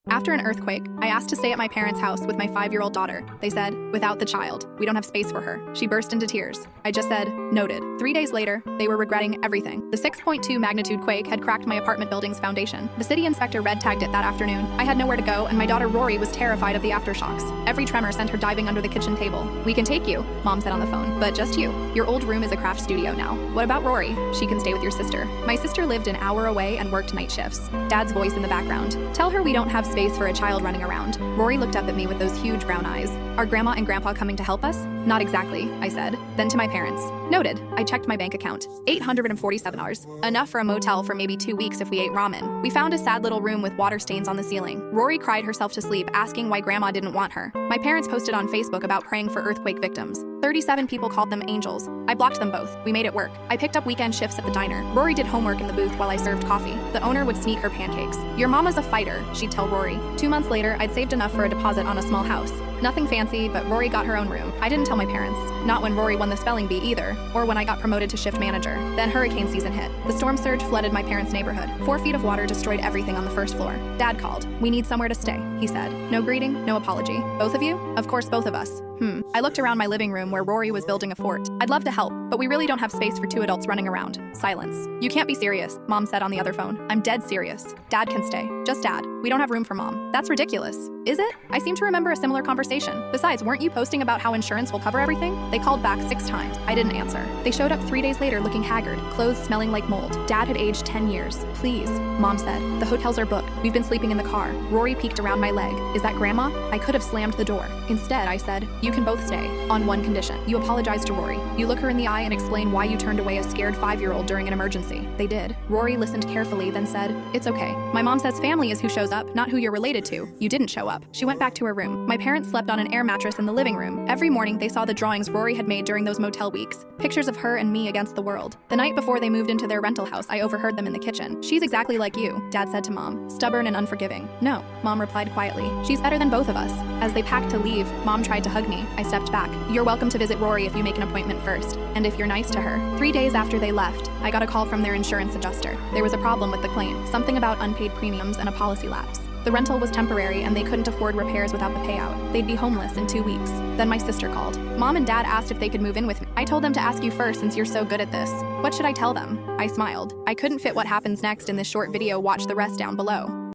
After an earthquake, I asked to stay at my parents' house with my 5-year-old daughter. They said, without the child, we don't have space for her. She burst into tears. I just said, noted. 3 days later, they were regretting everything. The 6.2 magnitude quake had cracked my apartment building's foundation. The city inspector red tagged it that afternoon. I had nowhere to go, and my daughter Rory was terrified of the aftershocks. Every tremor sent her diving under the kitchen table. We can take you, Mom said on the phone, but just you. Your old room is a craft studio now. What about Rory? She can stay with your sister. My sister lived an hour away and worked night shifts. Dad's voice in the background. Tell her we don't have space for a child running around. Rory looked up at me with those huge brown eyes. Are Grandma and Grandpa coming to help us? Not exactly, I said. Then to my parents. Noted. I checked my bank account. $847. Enough for a motel for maybe 2 weeks if we ate ramen. We found a sad little room with water stains on the ceiling. Rory cried herself to sleep, asking why Grandma didn't want her. My parents posted on Facebook about praying for earthquake victims. 37 people called them angels. I blocked them both. We made it work. I picked up weekend shifts at the diner. Rory did homework in the booth while I served coffee. The owner would sneak her pancakes. Your mama's a fighter, she'd tell Rory. 2 months later, I'd saved enough for a deposit on a small house. Nothing fancy, but Rory got her own room. I didn't tell my parents. Not when Rory won the spelling bee either, or when I got promoted to shift manager. Then hurricane season hit. The storm surge flooded my parents' neighborhood. 4 feet of water destroyed everything on the first floor. Dad called. We need somewhere to stay, he said. No greeting, no apology. Both of you? Of course, both of us. I looked around my living room where Rory was building a fort. I'd love to help, but we really don't have space for 2 adults running around. Silence. You can't be serious, Mom said on the other phone. I'm dead serious. Dad can stay. Just Dad. We don't have room for Mom. That's ridiculous. Is it? I seem to remember a similar conversation. Besides, weren't you posting about how insurance will cover everything? They called back 6 times. I didn't answer. They showed up 3 days later looking haggard, clothes smelling like mold. Dad had aged 10 years. Please, Mom said. The hotels are booked. We've been sleeping in the car. Rory peeked around my leg. Is that Grandma? I could have slammed the door. Instead, I said, you can both stay. On one condition. You apologize to Rory. You look her in the eye and explain why you turned away a scared 5-year-old during an emergency. They did. Rory listened carefully, then said, it's okay. My mom says family is who shows up, not who you're related to. You didn't show up. She went back to her room. My parents slept on an air mattress in the living room. Every morning they saw the drawings Rory had made during those motel weeks. Pictures of her and me against the world. The night before they moved into their rental house, I overheard them in the kitchen. She's exactly like you, Dad said to Mom. Stubborn and unforgiving. No, Mom replied quietly. She's better than both of us. As they packed to leave, Mom tried to hug me. I stepped back. You're welcome to visit Rory if you make an appointment first, and if you're nice to her. 3 days after they left, I got a call from their insurance adjuster. There was a problem with the claim, something about unpaid premiums and a policy lapse. The rental was temporary and they couldn't afford repairs without the payout. They'd be homeless in 2 weeks. Then my sister called. Mom and Dad asked if they could move in with me. I told them to ask you first since you're so good at this. What should I tell them? I smiled. I couldn't fit what happens next in this short video. Watch the rest down below.